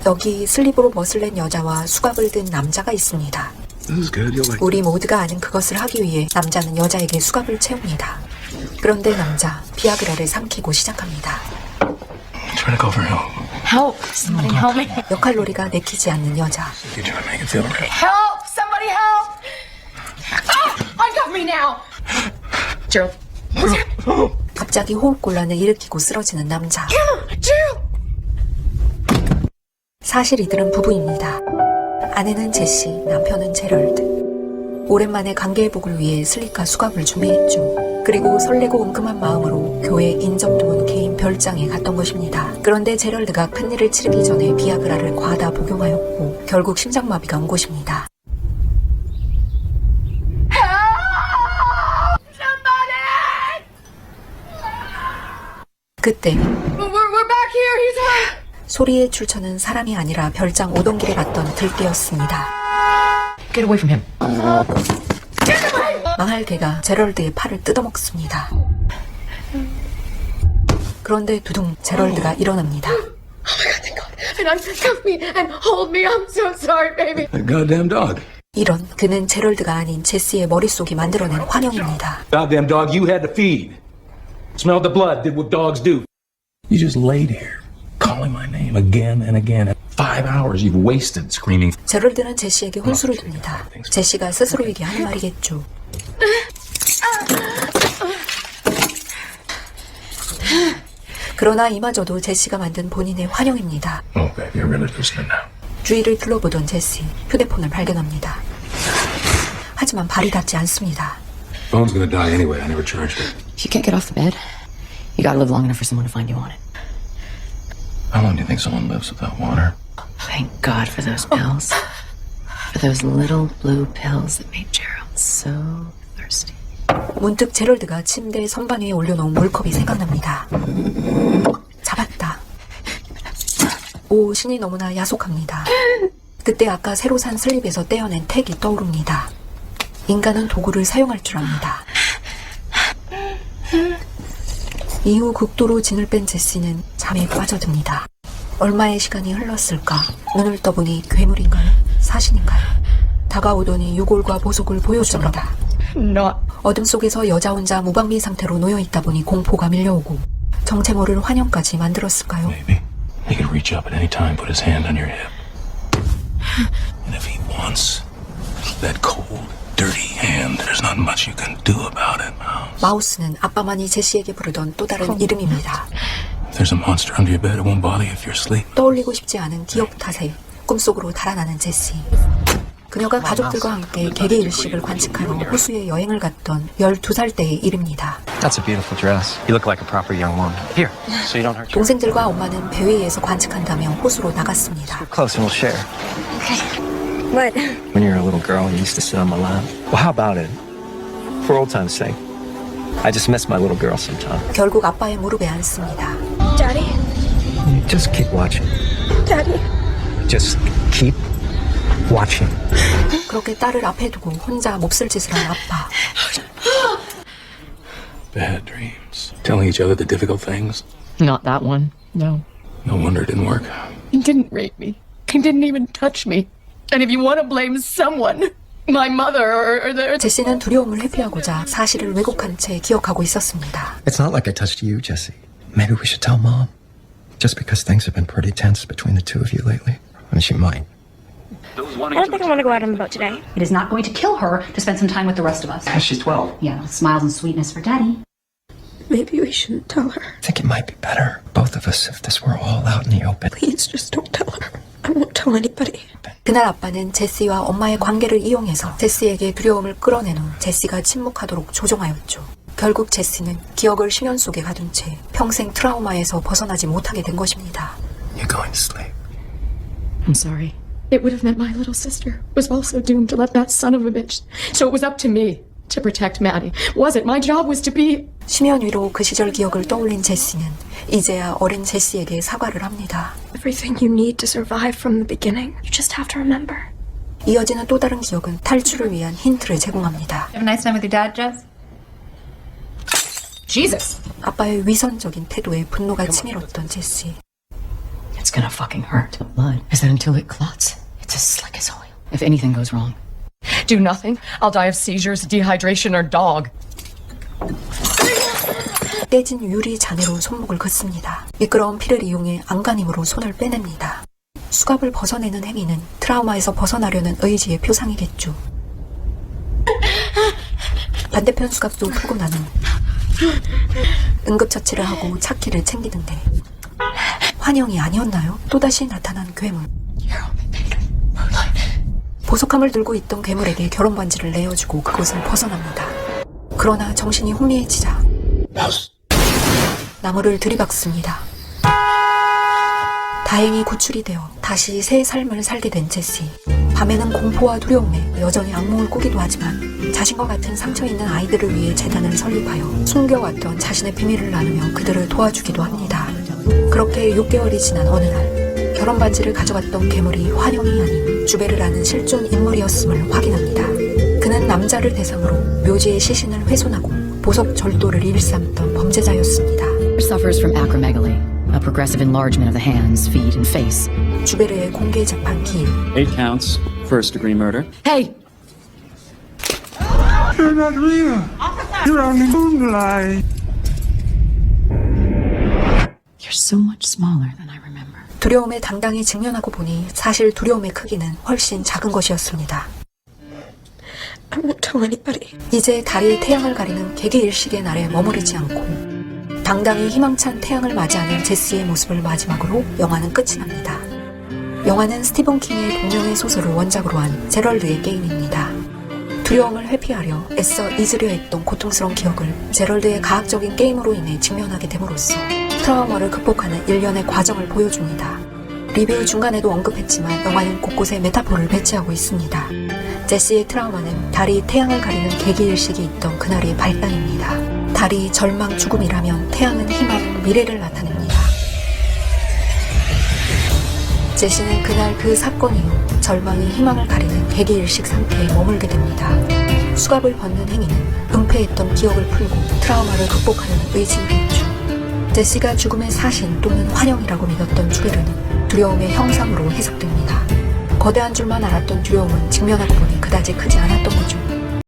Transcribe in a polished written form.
여기 슬립으로 멋을 낸 여자와 수갑을 든 남자가 있습니다. 우리 모두가 아는 그것을 하기 위해 남자는 여자에게 수갑을 채웁니다. 그런데 남자, 비아그라를 삼키고 시작합니다. Help! Somebody help me. 역할놀이가 내키지 않는 여자. Help! Somebody help! Ah! Uncuff me now! Gerald. 갑자기 호흡곤란을 일으키고 쓰러지는 남자. Gerald! 사실 이들은 부부입니다. 아내는 제시, 남편은 제럴드. 오랜만에 관계회복을 위해 슬립과 수갑을 준비했죠. 그리고 설레고 은금한 마음으로 교회 인정 드문 개인 별장에 갔던 것입니다. 그런데 제럴드가 큰일을 치르기 전에 비아그라를 과다 복용하였고 결국 심장마비가 온 것입니다. 그때 We're back here. He's hurt. 소리의 출처는 사람이 아니라 별장 오던 길에 갔던 들개였습니다. Get away from him. 망할 개가 제럴드의 팔을 뜯어먹습니다. 그런데 두둥 제럴드가 일어납니다. Oh my God, thank God. And uncuff me and hold me. I'm so sorry, baby. That goddamn dog. 이런 그는 제럴드가 아닌 제시의 머릿속이 만들어낸 환영입니다. Goddamn dog you had to feed. Smelled the blood, did what dogs do. You just laid here, calling my name again and again. 5 hours you've wasted screaming. 제럴드는 제시에게 혼수를 둡니다. 제시가 스스로에게 하는 말이겠죠. 그러나 이마저도 제시가 만든 본인의 환영입니다. Oh, baby, you're really losing it now. 주위를 둘러보던 제시, 휴대폰을 발견합니다. 하지만 발이 닿지 않습니다. Phone's gonna die anyway. I never charged it. If you can't get off the bed, you gotta live long enough for someone to find you on it. How long do you think someone lives without water? Thank God for those pills. For those little blue pills that made Gerald so thirsty. 문득 제럴드가 침대 선반 위에 올려놓은 물컵이 생각납니다. 잡았다. 오, 신이 너무나 야속합니다. 그때 아까 새로 산 슬립에서 떼어낸 택이 떠오릅니다. 인간은 도구를 사용할 줄 압니다. 이후 극도로 진을 뺀 제시는 잠에 빠져듭니다. 얼마의 시간이 흘렀을까? 눈을 떠보니 괴물인가요? 사신인가요? 다가오더니 유골과 보석을 보여줍니다. Not. 어둠 속에서 여자 혼자 무방비 상태로 놓여있다 보니 공포가 밀려오고 정체 모를 환영까지 만들었을까요? Maybe he could reach up at any time, put his hand on your hip. And if he wants that cold, dirty hand, there's not much you can do about it, Mouse. 마우스는 아빠만이 제시에게 부르던 또 다른 이름입니다. If there's a monster under your bed, it won't bother you if you're asleep. 떠올리고 싶지 않은 기억 탓에 꿈속으로 달아나는 제시. 그녀가 가족들과 함께 개개 일식을 관측하러 호수에 여행을 갔던 12살 때의 일입니다. That's a beautiful dress. You look like a proper young woman. Here, so you don't hurt your... 동생들과 엄마는 배 위에서 관측한다며 호수로 나갔습니다. Close and we'll share. What? When you were a little girl, you used to sit on my lap. Well, how about it? For old time's sake. I just miss my little girl sometimes. 결국 아빠의 무릎에 앉습니다. Daddy? You just keep watching. Daddy? Just keep watching. 그렇게 딸을 앞에 두고 혼자 몹쓸 짓을 한 아빠. Bad dreams. Telling each other the difficult things. Not that one. No. No wonder it didn't work. He didn't rape me. He didn't even touch me. And if you want to blame someone, my mother or the... 제시는 두려움을 회피하고자 사실을 왜곡한 채 기억하고 있었습니다. It's not like I touched you, Jesse. Maybe we should tell Mom. Just because things have been pretty tense between the two of you lately. I mean, she might. I don't think I want to go out on the boat today. It is not going to kill her to spend some time with the rest of us. She's 12. Yeah, smiles and sweetness for Daddy. Maybe we shouldn't tell her. I think it might be better, both of us, if this were all out in the open. Please just don't tell her. I won't tell anybody. 그날 아빠는 제시와 엄마의 관계를 이용해서 제시에게 두려움을 끌어낸 후 제시가 침묵하도록 조종하였죠. 결국 제시는 기억을 심연 속에 가둔 채 평생 트라우마에서 벗어나지 못하게 된 것입니다. You're going to sleep. I'm sorry. It would have meant my little sister was also doomed to let that son of a bitch. So it was up to me to protect Maddie. Was it? My job was to be... 심연 위로 그 시절 기억을 떠올린 제시는 이제야 어린 제시에게 사과를 합니다. Everything you need to survive from the beginning. You just have to remember. 이어지는 또 다른 기억은 탈출을 위한 힌트를 제공합니다. Have a nice time with your dad, Jess? Jesus! 아빠의 위선적인 태도에 분노가 치밀었던 제시. It's gonna fucking hurt. Blood. Is that until it clots? It's as slick as oil. If anything goes wrong. Do nothing. I'll die of seizures, dehydration, or dog. 깨진 유리 잔해로 손목을 긋습니다. 미끄러운 피를 이용해 안간힘으로 손을 빼냅니다. 수갑을 벗어내는 행위는 트라우마에서 벗어나려는 의지의 표상이겠죠. 반대편 수갑도 풀고 난 후 응급처치를 하고 차키를 챙기는데 환영이 아니었나요? 또다시 나타난 괴물. 보석함을 들고 있던 괴물에게 결혼 반지를 내어주고 그곳을 벗어납니다. 그러나 정신이 혼미해지자 나무를 들이박습니다. 다행히 구출이 되어 다시 새 삶을 살게 된 제시. 밤에는 공포와 두려움에 여전히 악몽을 꾸기도 하지만 자신과 같은 상처 있는 아이들을 위해 재단을 설립하여 숨겨왔던 자신의 비밀을 나누며 그들을 도와주기도 합니다. 그렇게 6개월이 지난 어느 날 결혼 반지를 가져갔던 괴물이 환영이 아닌 주베르라는 실존 인물이었음을 확인합니다. 그는 남자를 대상으로 묘지의 시신을 훼손하고 보석 절도를 일삼던 범죄자였습니다. Suffers from acromegaly, a progressive enlargement of the hands, feet, and face. 주베르의 공개 재판 기일. 8 counts, first degree murder. Hey! You're not real. You're on the moonlight. You're so much smaller than I remember. 두려움에 당당히 직면하고 보니 사실 두려움의 크기는 훨씬 작은 것이었습니다. I won't tell anybody. 이제 달이 태양을 가리는 개개일식의 날에 머무르지 않고 당당히 희망찬 태양을 맞이하는 제시의 모습을 마지막으로 영화는 끝이 납니다. 영화는 스티븐 킹의 동명의 소설을 원작으로 한 제럴드의 게임입니다. 두려움을 회피하려 애써 잊으려 했던 고통스러운 기억을 제럴드의 과학적인 게임으로 인해 직면하게 됨으로써 트라우마를 극복하는 일련의 과정을 보여줍니다. 리뷰 중간에도 언급했지만 영화는 곳곳에 메타포를 배치하고 있습니다. 제시의 트라우마는 달이 태양을 가리는 개기일식이 있던 그날의 발단입니다. 달이 절망 죽음이라면 태양은 희망 미래를 나타냅니다. 제시는 그날 그 사건 이후 절망이 희망을 가리는 개기일식 상태에 머물게 됩니다. 수갑을 벗는 행위는 은폐했던 기억을 풀고 트라우마를 극복하려는 의지이겠죠. 제시가 죽음의 사신 또는 환영이라고 믿었던 주베르는 두려움의 형상으로 해석됩니다. 거대한 줄만 알았던 두려움은 직면하고 보니 그다지 크지 않았던 거죠.